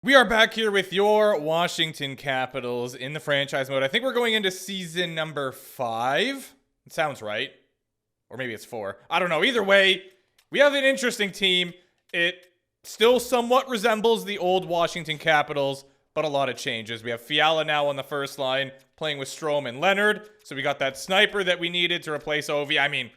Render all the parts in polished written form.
We are back here with your Washington Capitals in the franchise mode. I think we're going into season number 5. It sounds right. Or maybe it's 4. I don't know. Either way, we have an interesting team. It still somewhat resembles the old Washington Capitals, but a lot of changes. We have Fiala now on the first line, playing with Strome and Leonard. So we got that sniper that we needed to replace Ovi. I mean,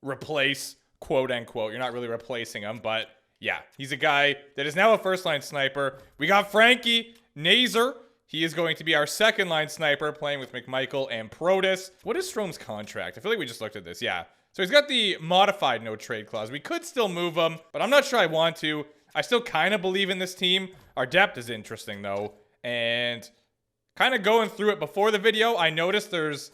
replace, quote unquote. You're not really replacing him, but yeah, he's a guy that is now a first-line sniper. We got Frankie Nazer. He is going to be our second-line sniper, playing with McMichael and Protus. What is Strome's contract? I feel like we just looked at this. Yeah. So he's got the modified no-trade clause. We could still move him, but I'm not sure I want to. I still kind of believe in this team. Our depth is interesting, though. And kind of going through it before the video, I noticed there's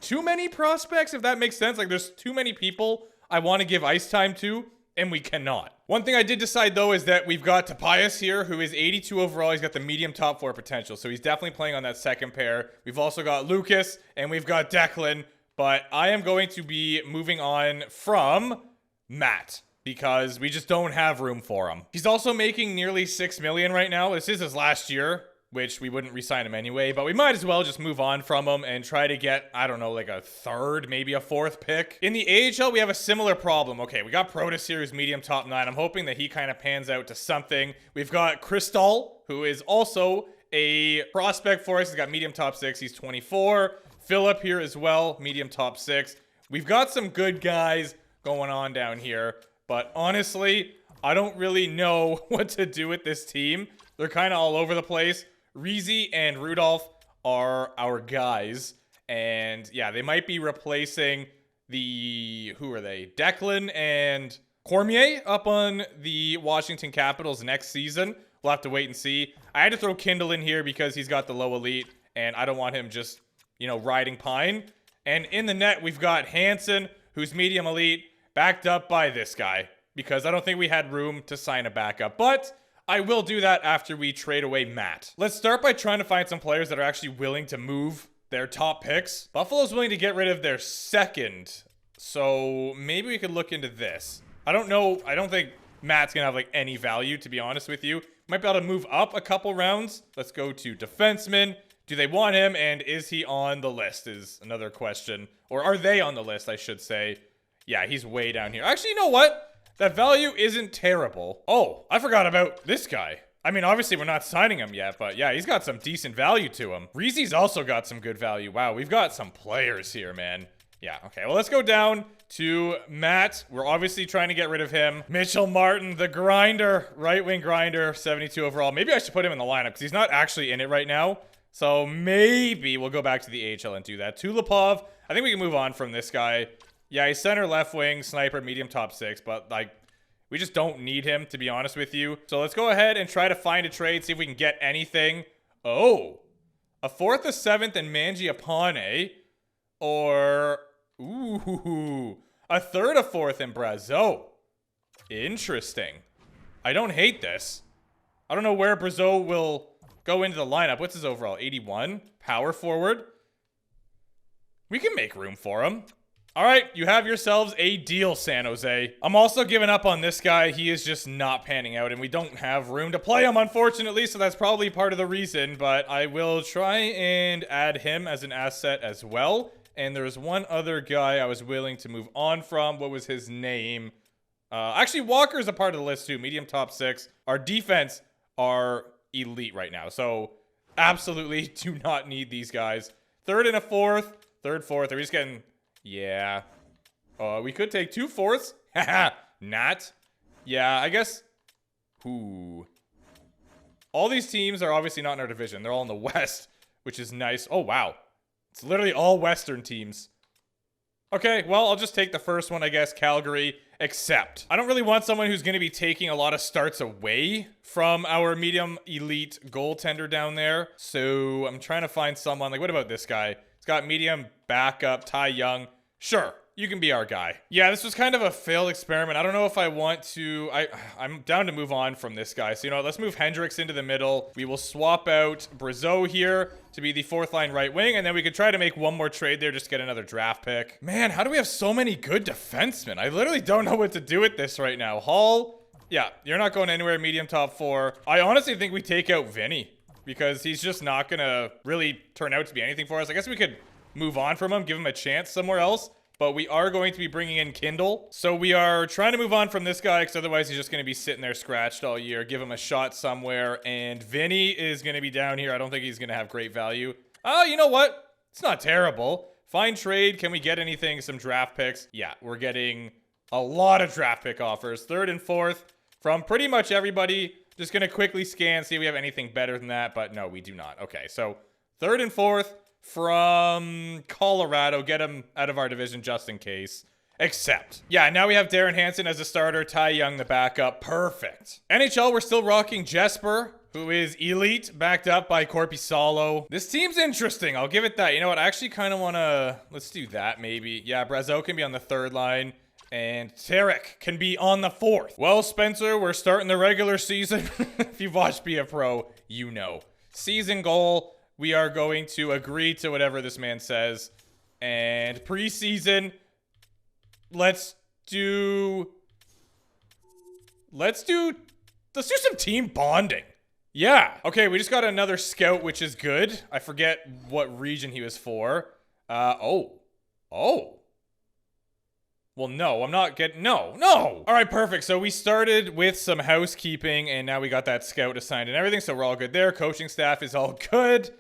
too many prospects, if that makes sense. Like, there's too many people I want to give ice time to, and we cannot. One thing I did decide, though, is that we've got Tobias here, who is 82 overall. He's got the medium top 4 potential, so he's definitely playing on that second pair. We've also got Lucas, and we've got Declan, but I am going to be moving on from Matt, because we just don't have room for him. He's also making nearly $6 million right now. This is his last year, which we wouldn't re-sign him anyway, but we might as well just move on from him and try to get, I don't know, like a third, maybe a fourth pick. In the AHL, we have a similar problem. Okay, we got Protus here, who's medium top 9. I'm hoping that he kind of pans out to something. We've got Crystal, who is also a prospect for us. He's got medium top 6. He's 24. Philip here as well, medium top 6. We've got some good guys going on down here, but honestly, I don't really know what to do with this team. They're kind of all over the place. Reezy and Rudolph are our guys. And yeah, they might be replacing the, who are they? Declan and Cormier up on the Washington Capitals next season. We'll have to wait and see. I had to throw Kindle in here because he's got the low elite and I don't want him just, you know, riding pine. And in the net, we've got Hansen, who's medium elite, backed up by this guy because I don't think we had room to sign a backup. But I will do that after we trade away Matt. Let's start by trying to find some players that are actually willing to move their top picks. Buffalo's willing to get rid of their second, so maybe we could look into this. I don't know. I don't think Matt's gonna have like any value, to be honest with you. Might be able to move up a couple rounds. Let's go to defenseman. Do they want him, and is he on the list is another question. Or are they on the list, I should say. Yeah, he's way down here. Actually, you know what? That value isn't terrible. Oh, I forgot about this guy. I mean, obviously we're not signing him yet, but yeah, he's got some decent value to him. Reezy's also got some good value. Wow, we've got some players here, man. Yeah, okay, well, let's go down to Matt. We're obviously trying to get rid of him. Mitchell Martin, the grinder, right-wing grinder, 72 overall. Maybe I should put him in the lineup because he's not actually in it right now. So maybe we'll go back to the AHL and do that. Tulipov, I think we can move on from this guy. Yeah, he's center, left wing, sniper, medium top 6, but like, we just don't need him, to be honest with you. So let's go ahead and try to find a trade, see if we can get anything. Oh, a 4th, a 7th, and Mangiapane, or, ooh, a 3rd, a 4th, and Brazeau. Interesting. I don't hate this. I don't know where Brazeau will go into the lineup. What's his overall? 81? Power forward. We can make room for him. All right, you have yourselves a deal, San Jose. I'm also giving up on this guy. He is just not panning out, and we don't have room to play him, unfortunately, so that's probably part of the reason, but I will try and add him as an asset as well. And there's one other guy I was willing to move on from. What was his name? Actually, Walker's a part of the list, too. Medium top 6. Our defense are elite right now, so absolutely do not need these guys. 3rd and a 4th. 3rd, 4th. Are we just getting... Yeah. We could take 2 4ths. Haha. Not. Yeah, I guess. Ooh. All these teams are obviously not in our division. They're all in the West, which is nice. Oh, wow. It's literally all Western teams. Okay, well, I'll just take the first one, I guess. Calgary. Except, I don't really want someone who's going to be taking a lot of starts away from our medium elite goaltender down there. So I'm trying to find someone. Like, what about this guy? He's got medium backup, Ty Young. Sure, you can be our guy. Yeah, this was kind of a failed experiment. I don't know if I want to... I'm down to move on from this guy. So, you know, let's move Hendricks into the middle. We will swap out Brazeau here to be the 4th line right wing, and then we could try to make one more trade there, just to get another draft pick. Man, how do we have so many good defensemen? I literally don't know what to do with this right now. Hall, Yeah, you're not going anywhere. Medium top 4. I honestly think we take out Vinny because he's just not going to really turn out to be anything for us. I guess we could move on from him, give him a chance somewhere else. But we are going to be bringing in Kindle. So we are trying to move on from this guy because otherwise he's just going to be sitting there scratched all year. Give him a shot somewhere. And Vinny is going to be down here. I don't think he's going to have great value. Oh, you know what? It's not terrible. Fine trade. Can we get anything? Some draft picks? Yeah, we're getting a lot of draft pick offers. Third and fourth from pretty much everybody. Just going to quickly scan, see if we have anything better than that. But no, we do not. Okay, so third and fourth from Colorado. Get him out of our division just in case. Except, yeah, now we have Darren Hansen as a starter. Ty Young, the backup. Perfect. NHL, we're still rocking Jesper, who is elite, backed up by Korpisalo. This team's interesting. I'll give it that. You know what? I actually kind of want to... Let's do that, maybe. Yeah, Brazeau can be on the third line. And Tarek can be on the fourth. Well, Spencer, we're starting the regular season. If you've watched Be a Pro, you know. Season goal... We are going to agree to whatever this man says. And preseason, let's do some team bonding. Yeah. Okay, we just got another scout, which is good. I forget what region he was for. Oh. Well, no, I'm not getting... No. All right, perfect. So we started with some housekeeping, and now we got that scout assigned and everything, so we're all good there. Coaching staff is all good.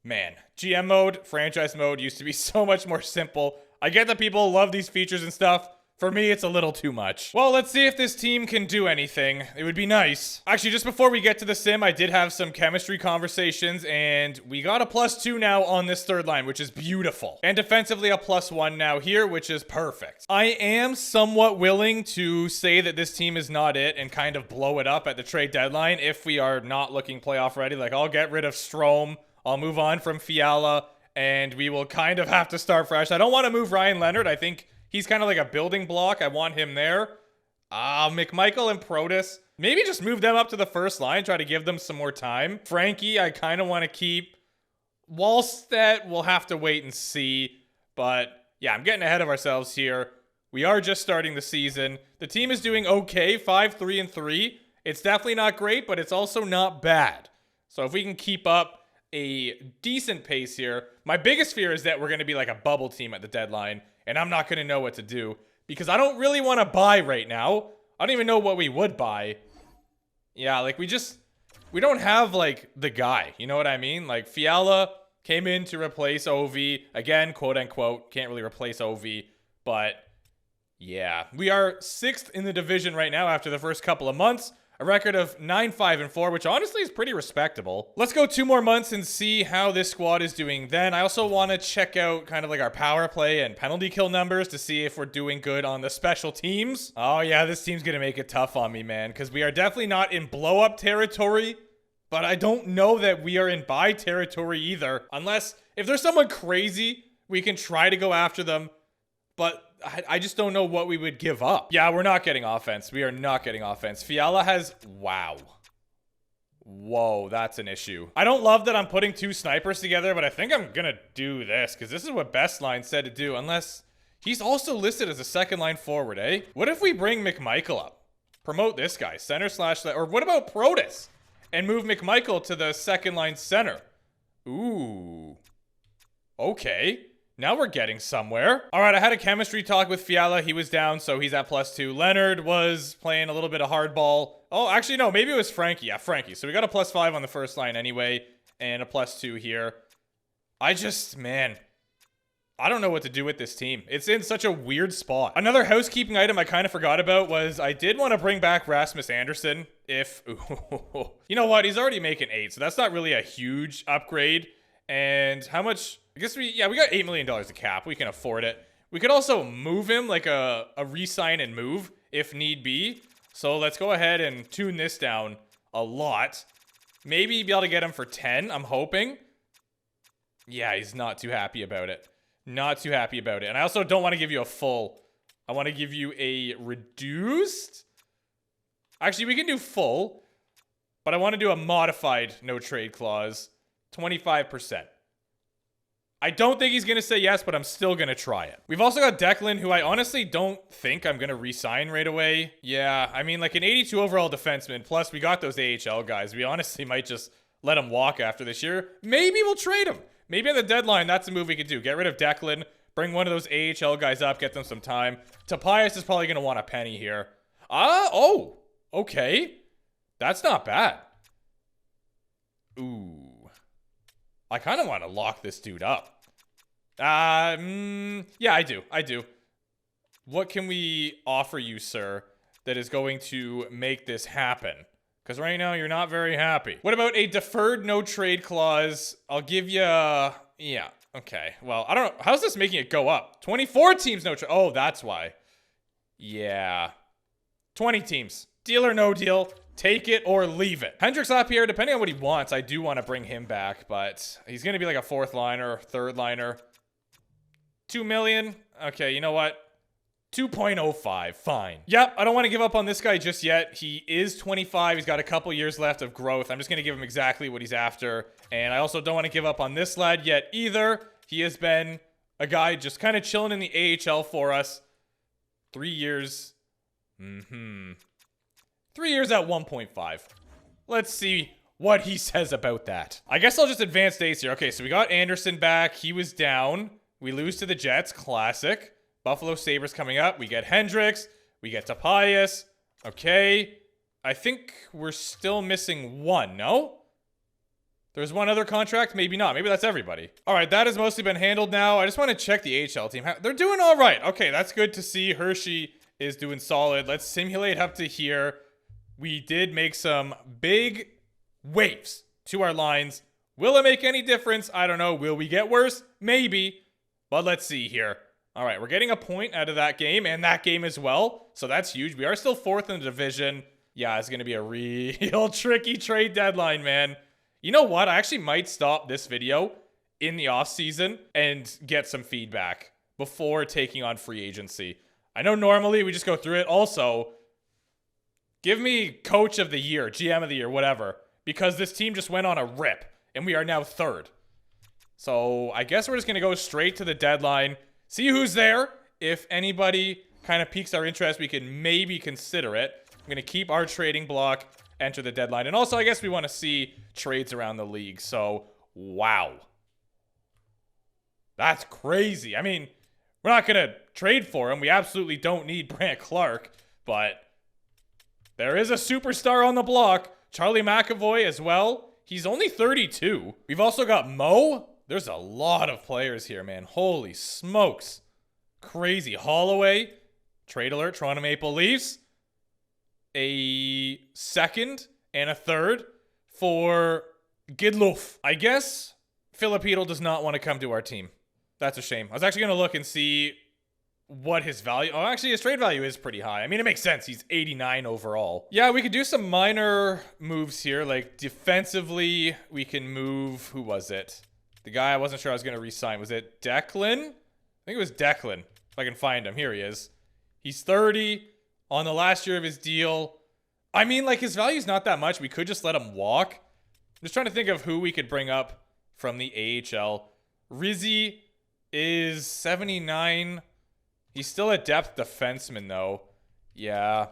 Man, GM mode, franchise mode used to be so much more simple. I get that people love these features and stuff. For me, it's a little too much. Well, let's see if this team can do anything. It would be nice. Actually, just before we get to the sim, I did have some chemistry conversations, and we got a +2 now on this third line, which is beautiful. And defensively, a +1 now here, which is perfect. I am somewhat willing to say that this team is not it and kind of blow it up at the trade deadline if we are not looking playoff ready. Like, I'll get rid of Strome. I'll move on from Fiala, and we will kind of have to start fresh. I don't want to move Ryan Leonard. I think he's kind of like a building block. I want him there. McMichael and Protas. Maybe just move them up to the first line. Try to give them some more time. Frankie, I kind of want to keep. Wallstedt, we'll have to wait and see. But, yeah, I'm getting ahead of ourselves here. We are just starting the season. The team is doing okay. 5-3-3. It's definitely not great, but it's also not bad. So if we can keep up a decent pace here. My biggest fear is that we're going to be like a bubble team at the deadline, and I'm not going to know what to do because I don't really want to buy right now. I don't even know what we would buy. Yeah, like we don't have like the guy, you know what I mean? Like Fiala came in to replace Ovi. Again, quote unquote, can't really replace Ovi, but yeah. We are 6th in the division right now after the first couple of months. A record of 9-5-4, which honestly is pretty respectable. Let's go 2 more months and see how this squad is doing then. I also want to check out kind of like our power play and penalty kill numbers to see if we're doing good on the special teams. Oh yeah, this team's going to make it tough on me, man, because we are definitely not in blow-up territory, but I don't know that we are in buy territory either. Unless, if there's someone crazy, we can try to go after them, but I just don't know what we would give up. Yeah, we're not getting offense. We are not getting offense. Fiala has... Wow. Whoa, that's an issue. I don't love that I'm putting 2 snipers together, but I think I'm gonna do this, because this is what Bestline said to do, unless... He's also listed as a second line forward, eh? What if we bring McMichael up? Promote this guy, center slash... Or what about Protas? And move McMichael to the second line center. Ooh. Okay. Now we're getting somewhere. All right, I had a chemistry talk with Fiala. He was down, so he's at +2. Leonard was playing a little bit of hardball. Oh, actually, no, maybe it was Frankie. Yeah, Frankie. So we got a +5 on the first line anyway, and a +2 here. Man, I don't know what to do with this team. It's in such a weird spot. Another housekeeping item I kind of forgot about was I did want to bring back Rasmus Anderson if... You know what? He's already making 8, so that's not really a huge upgrade. And how much... I guess we got $8 million of cap. We can afford it. We could also move him, like a re-sign and move, if need be. So let's go ahead and tune this down a lot. Maybe be able to get him for 10, I'm hoping. Yeah, he's not too happy about it. Not too happy about it. And I also don't want to give you a full. I want to give you a reduced. Actually, we can do full. But I want to do a modified no trade clause. 25%. I don't think he's going to say yes, but I'm still going to try it. We've also got Declan, who I honestly don't think I'm going to re-sign right away. Yeah, I mean, like an 82 overall defenseman, plus we got those AHL guys. We honestly might just let him walk after this year. Maybe we'll trade him. Maybe at the deadline, that's a move we could do. Get rid of Declan, bring one of those AHL guys up, get them some time. Tobias is probably going to want a penny here. Oh, okay. That's not bad. Ooh. I kind of want to lock this dude up. Yeah, I do. What can we offer you, sir, that is going to make this happen? Because right now, you're not very happy. What about a deferred no trade clause? I'll give you... Yeah, okay. Well, I don't know. How's this making it go up? 24 teams no trade. Oh, that's why. Yeah. 20 teams. Deal or no deal. Take it or leave it. Hendricks Lapierre, depending on what he wants, I do want to bring him back, but he's going to be like a fourth liner, third liner. 2 million. Okay, you know what? 2.05. Fine. Yep, I don't want to give up on this guy just yet. He is 25. He's got a couple years left of growth. I'm just going to give him exactly what he's after. And I also don't want to give up on this lad yet either. He has been a guy just kind of chilling in the AHL for us. 3 years. 3 years at 1.5. Let's see what he says about that. I guess I'll just advance dates here. Okay, so we got Anderson back. He was down. We lose to the Jets. Classic. Buffalo Sabres coming up. We get Hendricks. We get Tobias. Okay. I think we're still missing one, no? There's one other contract? Maybe not. Maybe that's everybody. All right, that has mostly been handled now. I just want to check the AHL team. They're doing all right. Okay, that's good to see. Hershey is doing solid. Let's simulate up to here. We did make some big waves to our lines. Will it make any difference? I don't know. Will we get worse? Maybe. But let's see here. All right, we're getting a point out of that game and that game as well. So that's huge. We are still fourth in the division. Yeah, it's going to be a real tricky trade deadline, man. You know what? I actually might stop this video in the offseason and get some feedback before taking on free agency. I know normally we just go through it. Also, give me coach of the year, GM of the year, whatever. Because this team just went on a rip. And we are now third. So I guess we're just going to go straight to the deadline. See who's there. If anybody kind of piques our interest, we can maybe consider it. I'm going to keep our trading block. Enter the deadline. And also, I guess we want to see trades around the league. So, wow. That's crazy. I mean, we're not going to trade for him. We absolutely don't need Brant Clark. But there is a superstar on the block. Charlie McAvoy as well. He's only 32. We've also got Mo. There's a lot of players here, man. Holy smokes. Crazy. Holloway. Trade alert. Toronto Maple Leafs. A second and a third for Gidloof. I guess Filipino does not want to come to our team. That's a shame. I was actually going to look and see what his value... Oh, actually, his trade value is pretty high. I mean, it makes sense. He's 89 overall. Yeah, we could do some minor moves here. Like, defensively, we can move... Who was it? The guy I wasn't sure I was going to re-sign. Was it Declan? I think it was Declan. If I can find him. Here he is. He's 30... on the last year of his deal. I mean, like, his value's not that much. We could just let him walk. I'm just trying to think of who we could bring up from the AHL. Rizzi is 79. He's still a depth defenseman, though. Yeah.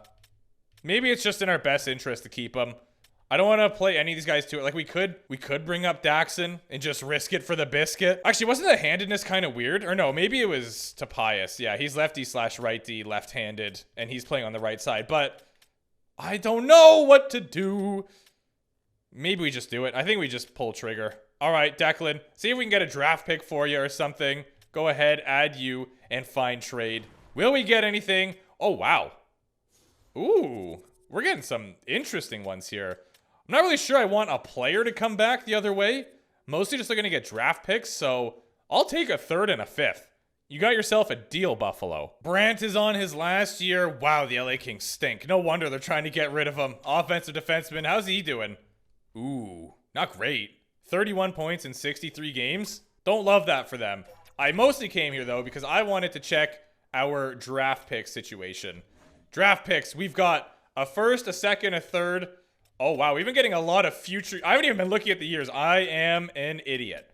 Maybe it's just in our best interest to keep him. I don't want to play any of these guys to it. Like, we could bring up Daxon and just risk it for the biscuit. Actually, wasn't the handedness kind of weird? Or no, maybe it was Tobias. Yeah, he's lefty/righty, left-handed, and he's playing on the right side. But I don't know what to do. Maybe we just do it. I think we just pull trigger. All right, Declan. See if we can get a draft pick for you or something. Go ahead, add you, and find trade. Will we get anything? Oh, wow. Ooh, we're getting some interesting ones here. I'm not really sure I want a player to come back the other way. Mostly just looking to get draft picks, so I'll take a third and a fifth. You got yourself a deal, Buffalo. Brant is on his last year. Wow, the LA Kings stink. No wonder they're trying to get rid of him. Offensive defenseman, how's he doing? Ooh, not great. 31 points in 63 games. Don't love that for them. I mostly came here, though, because I wanted to check our draft pick situation. Draft picks, we've got a first, a second, a third. Oh, wow. We've been getting a lot of future... I haven't even been looking at the years. I am an idiot.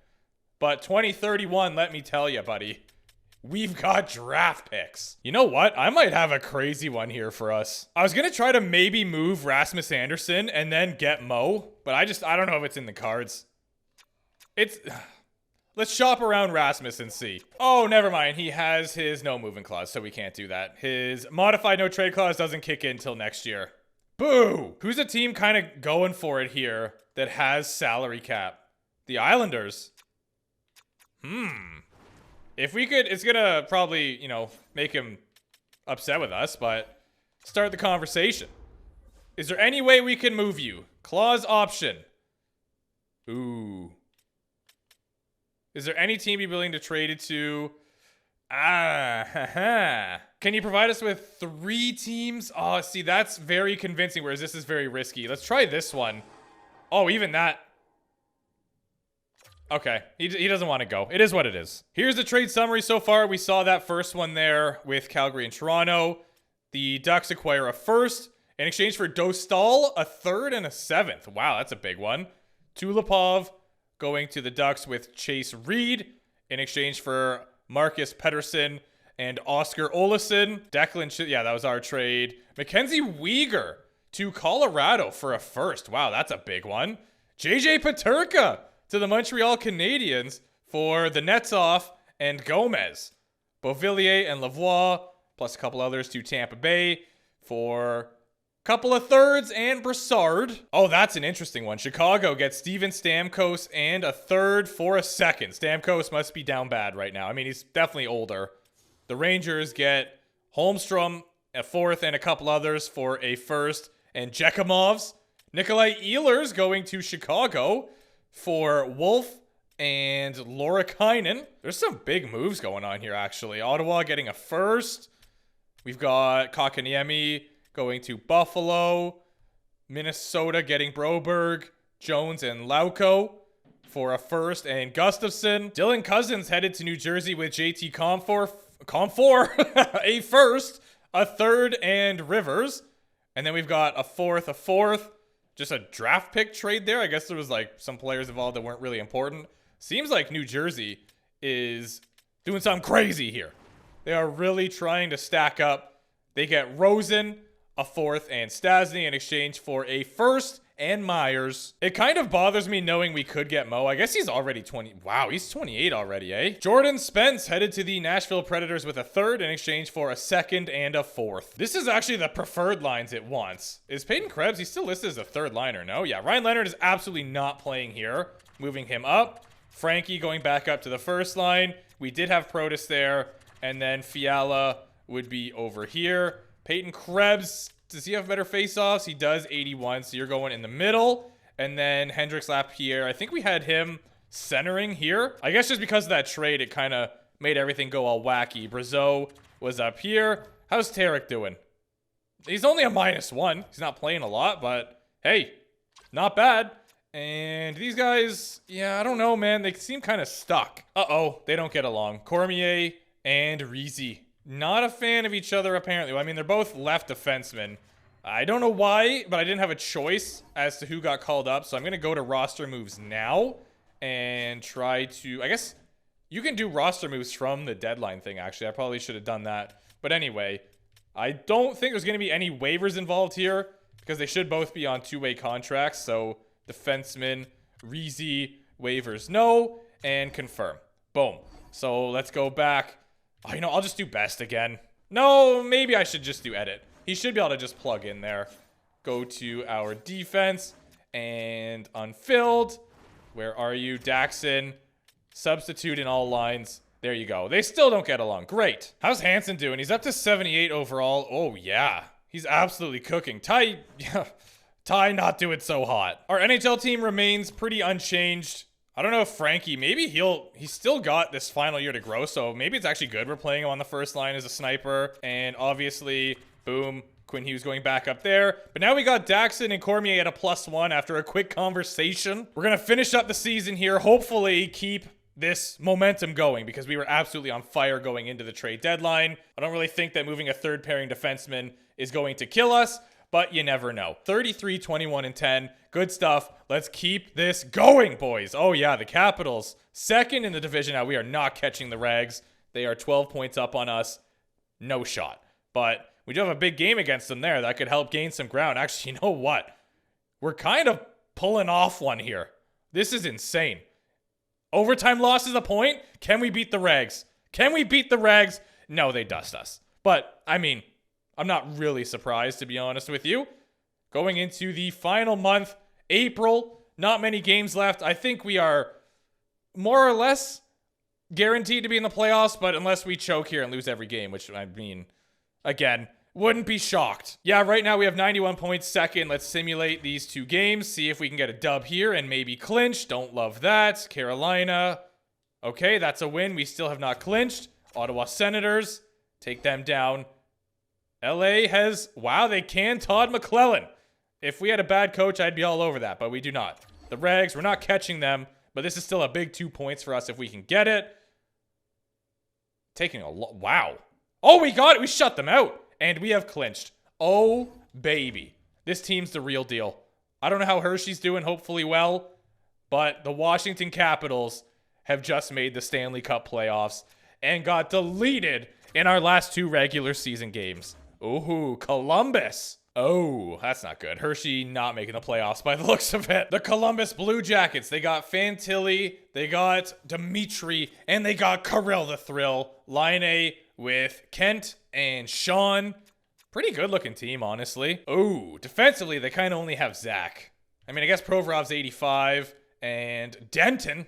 But 2031, let me tell you, buddy, we've got draft picks. You know what? I might have a crazy one here for us. I was going to try to maybe move Rasmus Anderson and then get Mo, but I don't know if it's in the cards. Let's shop around Rasmus and see. Oh, never mind. He has his no movement clause, so we can't do that. His modified no trade clause doesn't kick in until next year. Boo! Who's a team kind of going for it here that has salary cap? The Islanders. If we could, it's gonna probably, you know, make him upset with us, but start the conversation. Is there any way we can move you? Clause option. Ooh. Is there any team you'd be willing to trade it to? Can you provide us with 3 teams? Oh, see, that's very convincing, whereas this is very risky. Let's try this one. Oh, even that. Okay, he doesn't want to go. It is what it is. Here's the trade summary so far. We saw that first one there with Calgary and Toronto. The Ducks acquire a first in exchange for Dostal, a third, and a 7th. Wow, that's a big one. Tulipov going to the Ducks with Chase Reed in exchange for Marcus Pettersson and Oscar Olesen. Declan, yeah, that was our trade. Mackenzie Weegar to Colorado for a first. Wow, that's a big one. JJ Peterka to the Montreal Canadiens for the Netsov and Gomez. Beauvillier and Lavoie, plus a couple others to Tampa Bay for a couple of thirds and Brassard. Oh, that's an interesting one. Chicago gets Steven Stamkos and a third for a second. Stamkos must be down bad right now. I mean, he's definitely older. The Rangers get Holmstrom, a fourth, and a couple others for a first. And Jekimovs. Nikolai Ehlers going to Chicago for Wolf and Laura Kynan. There's some big moves going on here, actually. Ottawa getting a first. We've got Kakaniemi going to Buffalo. Minnesota getting Broberg, Jones, and Lauko for a first. And Gustafson. Dylan Cousins headed to New Jersey with JT Comfor, a first, a third, and Rivers. And then we've got a fourth. Just a draft pick trade there. I guess there was like some players involved that weren't really important. Seems like New Jersey is doing something crazy here. They are really trying to stack up. They get Rosen, a fourth, and Stasny in exchange for a first and Myers. It kind of bothers me knowing we could get Mo. I guess he's already 20. Wow, he's 28 already, eh? Jordan Spence headed to the Nashville Predators with a third in exchange for a second and a fourth. This is actually the preferred lines it wants. Is Peyton Krebs, he's still listed as a third liner, no? Yeah, Ryan Leonard is absolutely not playing here. Moving him up. Frankie going back up to the first line. We did have Protus there. And then Fiala would be over here. Peyton Krebs, does he have better face-offs? He does, 81, so you're going in the middle. And then Hendrix Lapierre, I think we had him centering here. I guess just because of that trade, it kind of made everything go all wacky. Brazeau was up here. How's Tarek doing? He's only a -1. He's not playing a lot, but hey, not bad. And these guys, yeah, I don't know, man. They seem kind of stuck. Uh-oh, they don't get along. Cormier and Reezy. Not a fan of each other, apparently. Well, I mean, they're both left defensemen. I don't know why, but I didn't have a choice as to who got called up. So I'm going to go to roster moves now and try to... I guess you can do roster moves from the deadline thing, actually. I probably should have done that. But anyway, I don't think there's going to be any waivers involved here because they should both be on two-way contracts. So defenseman, Reezy, waivers no, and confirm. Boom. So let's go back. Oh, you know, I'll just do best again. No, maybe I should just do edit. He should be able to just plug in there. Go to our defense and unfilled. Where are you? Daxon. Substitute in all lines. There you go. They still don't get along. Great. How's Hansen doing? He's up to 78 overall. Oh, yeah. He's absolutely cooking. Ty not doing so hot. Our NHL team remains pretty unchanged. I don't know if Frankie, maybe he's still got this final year to grow, so maybe it's actually good we're playing him on the first line as a sniper. And obviously, boom, Quinn Hughes going back up there. But now we got Daxon and Cormier at a +1 after a quick conversation. We're going to finish up the season here, hopefully keep this momentum going because we were absolutely on fire going into the trade deadline. I don't really think that moving a third pairing defenseman is going to kill us, but you never know. 33, 21, and 10. Good stuff. Let's keep this going, boys. Oh, yeah, the Capitals. Second in the division. Now, we are not catching the Rags. They are 12 points up on us. No shot. But we do have a big game against them there. That could help gain some ground. Actually, you know what? We're kind of pulling off one here. This is insane. Overtime loss is a point. Can we beat the Rags? Can we beat the Rags? No, they dust us. But, I mean, I'm not really surprised, to be honest with you. Going into the final month, April, not many games left. I think we are more or less guaranteed to be in the playoffs, but unless we choke here and lose every game, which, I mean, again, wouldn't be shocked. Yeah, right now we have 91 points second. Let's simulate these two games, see if we can get a dub here and maybe clinch. Don't love that. Carolina. Okay, that's a win. We still have not clinched. Ottawa Senators. Take them down. LA has... Wow, they can Todd McClellan. If we had a bad coach, I'd be all over that, but we do not. The Rags, we're not catching them, but this is still a big 2 points for us if we can get it. Taking a lot... Wow. Oh, we got it. We shut them out. And we have clinched. Oh, baby. This team's the real deal. I don't know how Hershey's doing, hopefully well, but the Washington Capitals have just made the Stanley Cup playoffs and got deleted in our last two regular season games. Ooh, Columbus. Oh, that's not good. Hershey not making the playoffs by the looks of it. The Columbus Blue Jackets, they got Fantilli, they got Dimitri, and they got Kirill the Thrill. Line A with Kent and Sean. Pretty good looking team, honestly. Oh, defensively, they kind of only have Zach. I mean, I guess Provorov's 85 and Denton.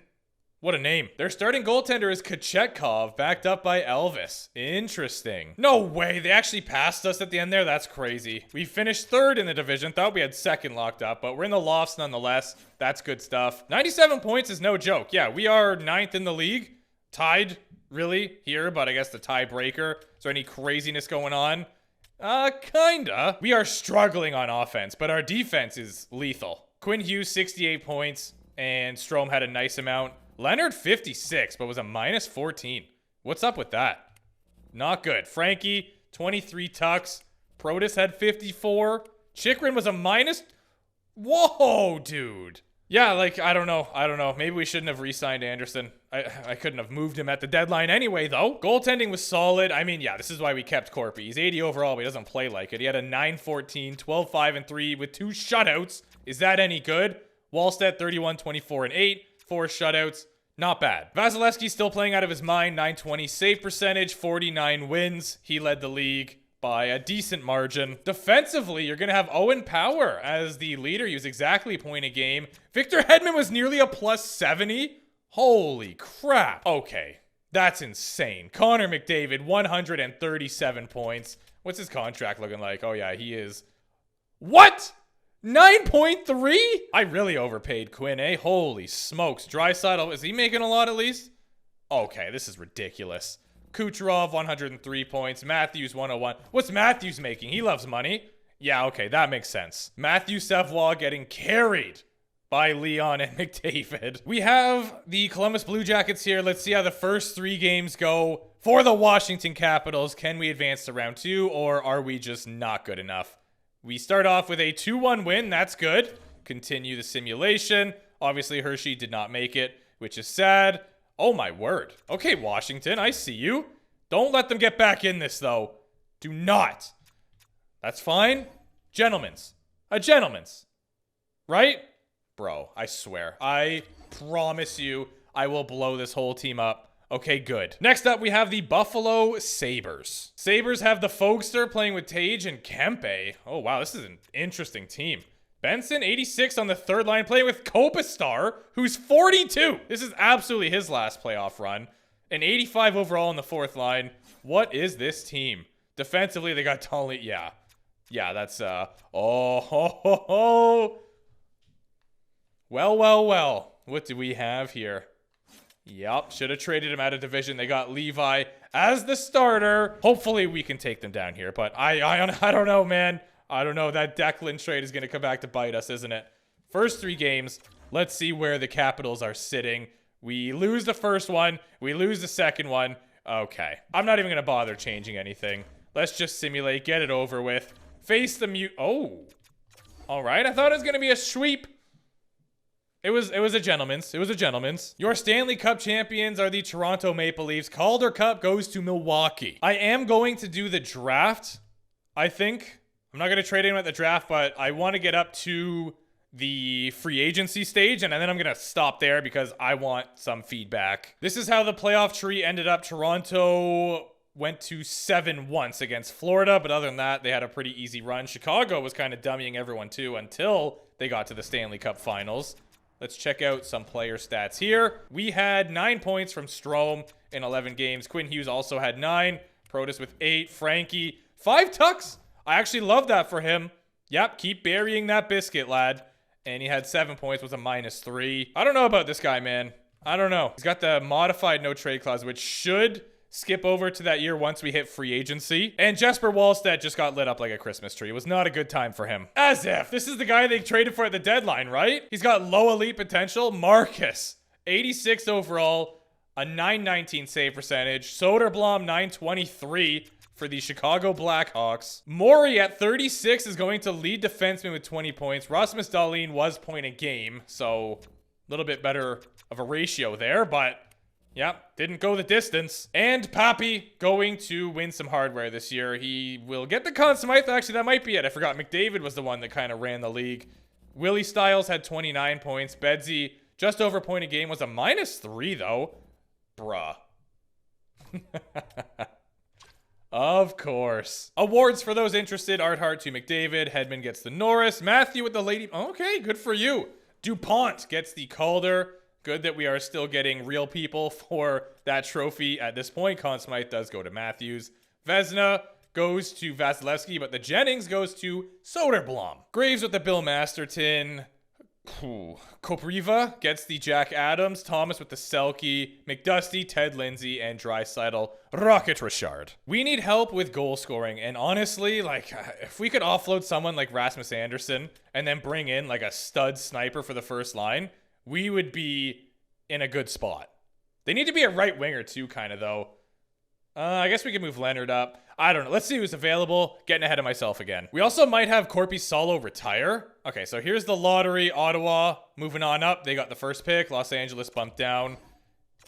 What a name. Their starting goaltender is Kochetkov, backed up by Elvis. Interesting. No way. They actually passed us at the end there? That's crazy. We finished third in the division. Thought we had second locked up, but we're in the lofts nonetheless. That's good stuff. 97 points is no joke. Yeah, we are ninth in the league. Tied, really, here, but I guess the tiebreaker. Is there any craziness going on? Kinda. We are struggling on offense, but our defense is lethal. Quinn Hughes, 68 points, and Strome had a nice amount. Leonard, 56, but was a minus 14. What's up with that? Not good. Frankie, 23 tucks. Protus had 54. Chikrin was a minus... Whoa, dude. Yeah, like, I don't know. Maybe we shouldn't have re-signed Anderson. I couldn't have moved him at the deadline anyway, though. Goaltending was solid. I mean, yeah, this is why we kept Corpy. He's 80 overall, but he doesn't play like it. He had a 9-14, 12-5-3 with 2 shutouts. Is that any good? Wallstedt, 31, 24, and 8. 4 shutouts. Not bad. Vasilevsky's still playing out of his mind. 920 save percentage, 49 wins. He led the league by a decent margin. Defensively, you're going to have Owen Power as the leader. He was exactly a point a game. Victor Hedman was nearly a plus 70. Holy crap. Okay, that's insane. Connor McDavid, 137 points. What's his contract looking like? Oh yeah, he is... What? 9.3? I really overpaid Quinn, eh? Holy smokes. Draisaitl, is he making a lot at least? Okay, this is ridiculous. Kucherov, 103 points. Matthews, 101. What's Matthews making? He loves money. Yeah, okay, that makes sense. Matthew Savoie getting carried by Leon and McDavid. We have the Columbus Blue Jackets here. Let's see how the first 3 games go for the Washington Capitals. Can we advance to round 2, or are we just not good enough? We start off with a 2-1 win. That's good. Continue the simulation. Obviously, Hershey did not make it, which is sad. Oh, my word. Okay, Washington, I see you. Don't let them get back in this, though. Do not. That's fine. Gentlemen's. A gentleman's. Right? Bro, I swear. I promise you I will blow this whole team up. Okay, good. Next up, we have the Buffalo Sabres. Sabres have the Fogster playing with Tage and Kempe. Oh, wow, this is an interesting team. Benson, 86 on the third line, playing with Kopistar, who's 42. This is absolutely his last playoff run. An 85 overall on the fourth line. What is this team? Defensively, they got Tully. Yeah. Yeah, that's, oh, ho, ho, ho. Well. What do we have here? Yep, should have traded him out of division. They got Levi as the starter. Hopefully we can take them down here, but I don't know, man. I don't know. That Declan trade is going to come back to bite us, isn't it? First 3 games. Let's see where the Capitals are sitting. We lose the first one. We lose the second one. Okay. I'm not even going to bother changing anything. Let's just simulate, get it over with. Face the mute. Oh. All right. I thought it was going to be a sweep. It was a gentleman's. It was a gentleman's. Your Stanley Cup champions are the Toronto Maple Leafs. Calder Cup goes to Milwaukee. I am going to do the draft, I think. I'm not going to trade anyone at the draft, but I want to get up to the free agency stage, and then I'm going to stop there because I want some feedback. This is how the playoff tree ended up. Toronto went to 7 once against Florida, but other than that, they had a pretty easy run. Chicago was kind of dummying everyone too until they got to the Stanley Cup Finals. Let's check out some player stats here. We had 9 points from Strome in 11 games. Quinn Hughes also had 9. Protas with 8. Frankie, 5 tucks. I actually love that for him. Yep, keep burying that biscuit, lad. And he had 7 points with a -3. I don't know about this guy, man. I don't know. He's got the modified no trade clause, which should skip over to that year once we hit free agency. And Jesper Wallstedt just got lit up like a Christmas tree. It was not a good time for him. As if. This is the guy they traded for at the deadline, right? He's got low elite potential. Marcus, 86 overall, a 919 save percentage. Soderblom, 923 for the Chicago Blackhawks. Maury at 36 is going to lead defenseman with 20 points. Rasmus Dahlin was point a game, so a little bit better of a ratio there, but yep, didn't go the distance. And Pappy going to win some hardware this year. He will get the Conn Smythe. Actually, that might be it. I forgot McDavid was the one that kind of ran the league. Willie Stiles had 29 points. Bedsy, just over point a game, was a -3 though. Bruh. Of course. Awards for those interested. Art Hart to McDavid. Hedman gets the Norris. Matthew with the Lady. Okay, good for you. DuPont gets the Calder. Good that we are still getting real people for that trophy at this point. Conn Smythe does go to Matthews. Vezina goes to Vasilevsky, but the Jennings goes to Soderblom. Graves with the Bill Masterton. Kopriva gets the Jack Adams. Thomas with the Selke. McDusty, Ted Lindsay, and Draisaitl. Rocket Richard. We need help with goal scoring, and honestly, like, if we could offload someone like Rasmus Anderson and then bring in like a stud sniper for the first line, we would be in a good spot. They need to be a right winger too, kind of, though. I guess we can move Leonard up. I don't know. Let's see who's available. Getting ahead of myself again. We also might have Corpy Solo retire. Okay, so here's the lottery. Ottawa moving on up. They got the first pick. Los Angeles bumped down.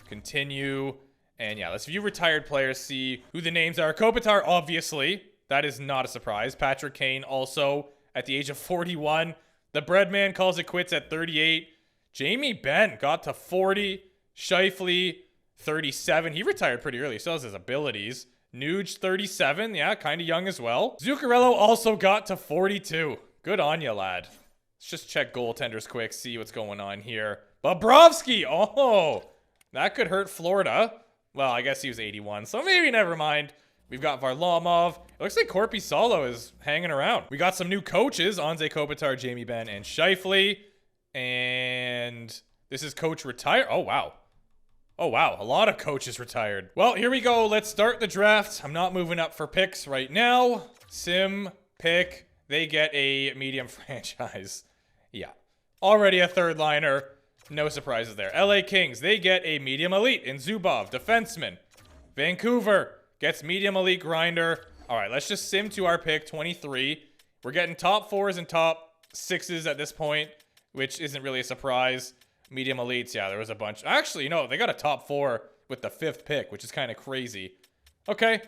Continue. And yeah, let's view retired players, see who the names are. Kopitar, obviously. That is not a surprise. Patrick Kane also at the age of 41. The Breadman calls it quits at 38. Jamie Benn got to 40. Shifley, 37. He retired pretty early. He still has his abilities. Nuge, 37. Yeah, kind of young as well. Zuccarello also got to 42. Good on you, lad. Let's just check goaltenders quick, see what's going on here. Bobrovsky. Oh, that could hurt Florida. Well, I guess he was 81, so maybe never mind. We've got Varlamov. It looks like Corpy Solo is hanging around. We got some new coaches. Anze Kopitar, Jamie Benn, and Shifley. And this is coach retire. Oh, wow. Oh, wow. A lot of coaches retired. Well, here we go. Let's start the draft. I'm not moving up for picks right now. Sim, pick. They get a medium franchise. Yeah. Already a third liner. No surprises there. LA Kings, they get a medium elite in Zubov, defenseman. Vancouver gets medium elite grinder. All right, let's just sim to our pick, 23. We're getting top 4s and top 6s at this point, which isn't really a surprise. Medium elites, yeah, there was a bunch. Actually, no, they got a top 4 with the 5th pick, which is kind of crazy. Okay,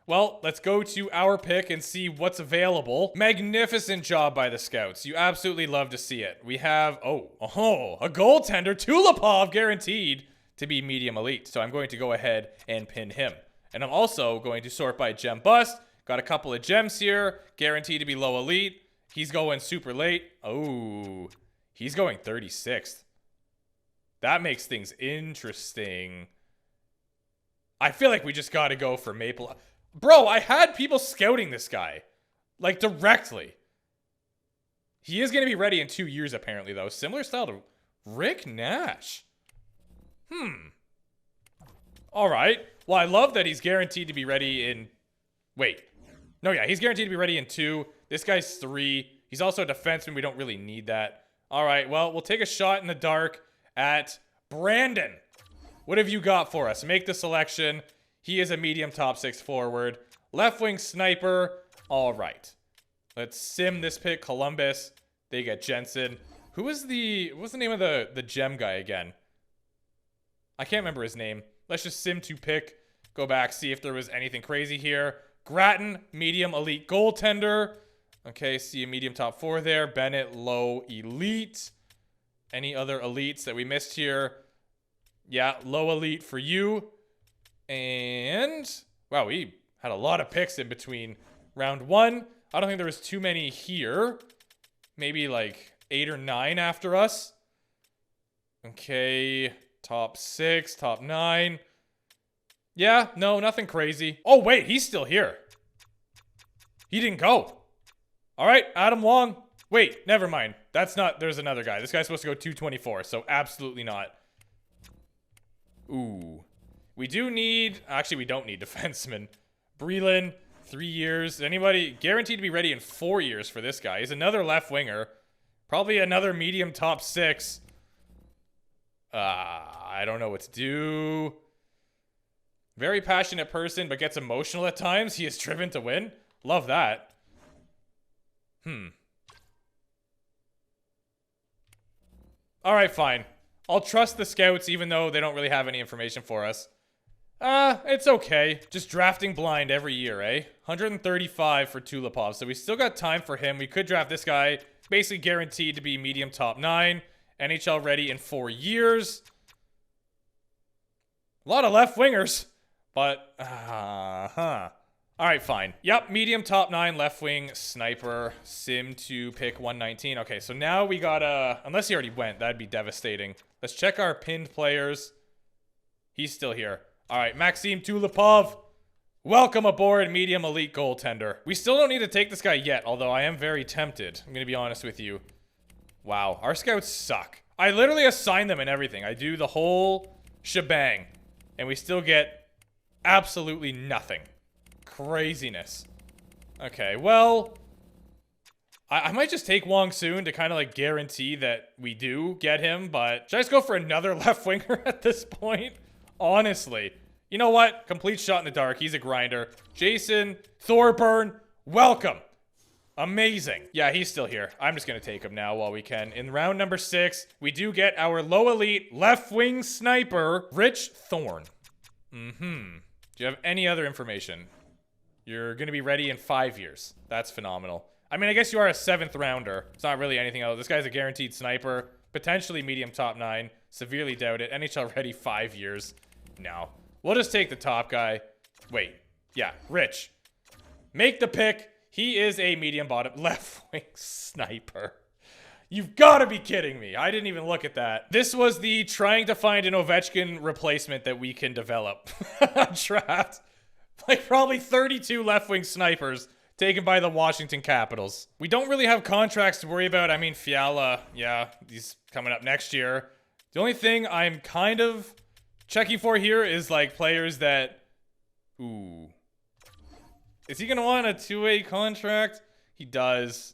well, let's go to our pick and see what's available. Magnificent job by the scouts. You absolutely love to see it. We have, a goaltender, Tulipov, guaranteed to be medium elite. So I'm going to go ahead and pin him. And I'm also going to sort by gem bust. Got a couple of gems here, guaranteed to be low elite. He's going super late. Oh, he's going 36th. That makes things interesting. I feel like we just got to go for Maple. Bro, I had people scouting this guy. Like, directly. He is going to be ready in 2 years, apparently, though. Similar style to Rick Nash. All right. Well, I love that he's guaranteed to be ready in... Wait. No, yeah, he's guaranteed to be ready in 2. This guy's 3. He's also a defenseman. We don't really need that. All right, well, we'll take a shot in the dark at Brandon. What have you got for us? Make the selection. He is a medium top 6 forward. Left wing sniper. All right. Let's sim this pick. Columbus. They get Jensen. What's the name of the gem guy again? I can't remember his name. Let's just sim to pick. Go back, see if there was anything crazy here. Grattan, medium elite goaltender. Okay, see a medium top 4 there. Bennett, low elite. Any other elites that we missed here? Yeah, low elite for you. And wow, we had a lot of picks in between round 1. I don't think there was too many here. Maybe like 8 or 9 after us. Okay, top 6, top 9. Yeah, no, nothing crazy. Oh, wait, he's still here. He didn't go. All right, Adam Long. Wait, never mind. That's not, there's another guy. This guy's supposed to go 224, so absolutely not. Ooh. We do need, actually, we don't need defensemen. Breland, 3 years. Anybody guaranteed to be ready in 4 years for this guy? He's another left winger. Probably another medium top 6. I don't know what to do. Very passionate person, but gets emotional at times. He is driven to win. Love that. All right, fine. I'll trust the scouts even though they don't really have any information for us. It's okay. Just drafting blind every year, eh? 135 for Tulipov, so we still got time for him. We could draft this guy. Basically guaranteed to be medium top 9. NHL ready in 4 years. A lot of left wingers, but, All right, fine. Yep, medium top 9, left wing, sniper, sim to pick 119. Okay, so now we gotta, unless he already went, that'd be devastating. Let's check our pinned players. He's still here. All right, Maxim Tulipov. Welcome aboard, medium elite goaltender. We still don't need to take this guy yet, although I am very tempted. I'm gonna be honest with you. Wow, our scouts suck. I literally assign them and everything. I do the whole shebang, and we still get absolutely nothing. Craziness. Okay, well, I might just take Wong soon to kind of like guarantee that we do get him, but should I just go for another left winger at this point? Honestly. You know what? Complete shot in the dark. He's a grinder. Jason Thorburn, welcome. Amazing. Yeah, he's still here. I'm just going to take him now while we can. In round number 6, we do get our low elite left wing sniper, Rich Thorne. Do you have any other information? You're going to be ready in 5 years. That's phenomenal. I mean, I guess you are a 7th rounder. It's not really anything else. This guy's a guaranteed sniper. Potentially medium top 9. Severely doubt it. NHL ready 5 years. No. We'll just take the top guy. Wait. Yeah, Rich. Make the pick. He is a medium bottom left wing sniper. You've got to be kidding me. I didn't even look at that. This was the trying to find an Ovechkin replacement that we can develop. Draft. Like probably 32 left wing snipers taken by the Washington Capitals. We don't really have contracts to worry about. I mean, Fiala, yeah, he's coming up next year. The only thing I'm kind of checking for here is like players that, ooh. Is he going to want a 2-way contract? He does.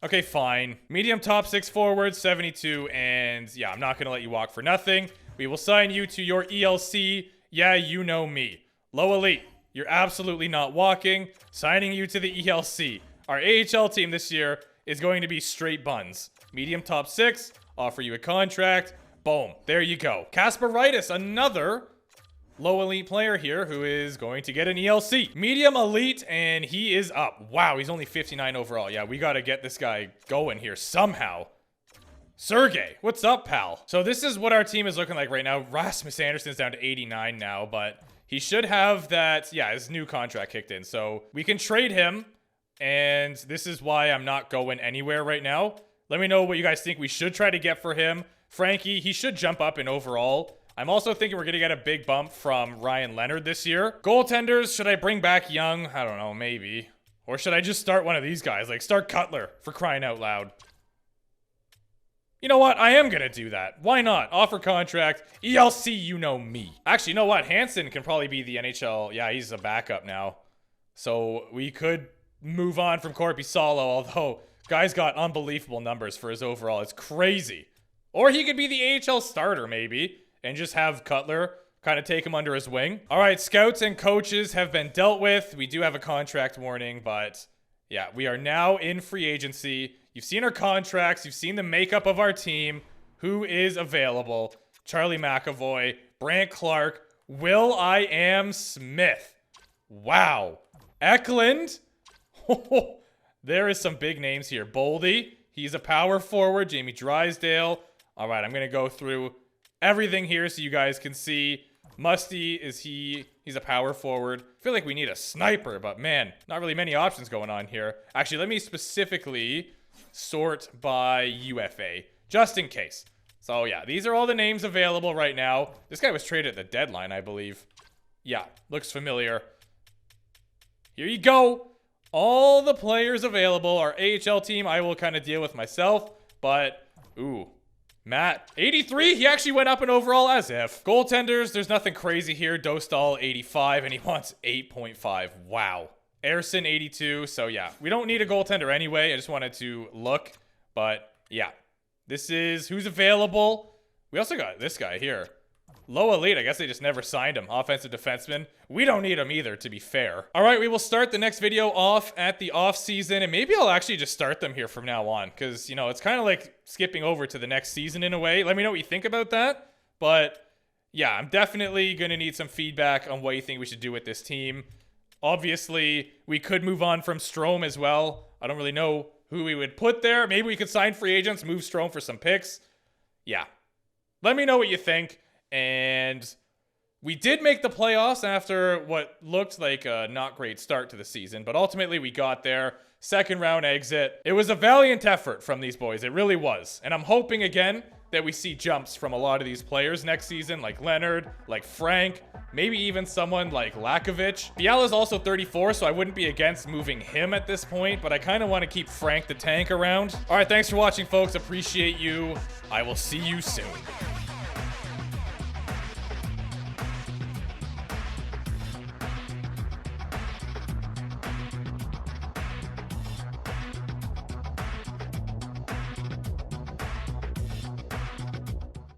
Okay, fine. Medium top 6 forward, 72, and yeah, I'm not going to let you walk for nothing. We will sign you to your ELC. Yeah, you know me. Low elite. You're absolutely not walking. Signing you to the ELC. Our AHL team this year is going to be straight buns. Medium top 6, offer you a contract. Boom. There you go. Kasperitis, another low elite player here who is going to get an ELC. Medium elite, and he is up. Wow, he's only 59 overall. Yeah, we got to get this guy going here somehow. Sergey, what's up, pal? So this is what our team is looking like right now. Rasmus Anderson's down to 89 now, but he should have that, yeah, his new contract kicked in. So we can trade him, and this is why I'm not going anywhere right now. Let me know what you guys think we should try to get for him. Frankie, he should jump up in overall. I'm also thinking we're going to get a big bump from Ryan Leonard this year. Goaltenders, should I bring back Young? I don't know, maybe. Or should I just start one of these guys? Like, start Cutler, for crying out loud. You know what? I am going to do that. Why not? Offer contract. ELC, you know me. Actually, you know what? Hansen can probably be the NHL. Yeah, he's a backup now. So we could move on from Corpi Salo, although guy's got unbelievable numbers for his overall. It's crazy. Or he could be the AHL starter, maybe, and just have Cutler kind of take him under his wing. All right, scouts and coaches have been dealt with. We do have a contract warning, but Yeah, we are now in free agency. You've seen our contracts. You've seen the makeup of our team. Who is available? Charlie McAvoy, Brant Clark, Will.I.am Smith. Wow. Eklund. There is some big names here. Boldy. He's a power forward. Jamie Drysdale. All right, I'm going to go through everything here so you guys can see. Musty, he's a power forward. I feel like we need a sniper, but man, not really many options going on here. Actually, let me specifically sort by UFA, just in case. So yeah, these are all the names available right now. This guy was traded at the deadline, I believe. Yeah, looks familiar. Here you go. All the players available. Our AHL team, I will kind of deal with myself, but ooh. Matt, 83. He actually went up in overall as if. Goaltenders, there's nothing crazy here. Dostal, 85, and he wants 8.5. Wow. Erson, 82. So yeah, we don't need a goaltender anyway. I just wanted to look. But yeah, this is who's available. We also got this guy here. Low elite. I guess they just never signed him. Offensive defenseman. We don't need him either, to be fair. All right, we will start the next video off at the off season, and maybe I'll actually just start them here from now on, because, you know, it's kind of like skipping over to the next season in a way. Let me know what you think about that. But yeah, I'm definitely going to need some feedback on what you think we should do with this team. Obviously, we could move on from Strome as well. I don't really know who we would put there. Maybe we could sign free agents, move Strome for some picks. Yeah. Let me know what you think. And we did make the playoffs after what looked like a not great start to the season, but ultimately we got there. Second round exit. It was a valiant effort from these boys. It really was. And I'm hoping again that we see jumps from a lot of these players next season, like Leonard, like Frank, maybe even someone like Lakovic. Fiala's also 34, so I wouldn't be against moving him at this point, but I kind of want to keep Frank the Tank around. All right, thanks for watching, folks. Appreciate you. I will see you soon.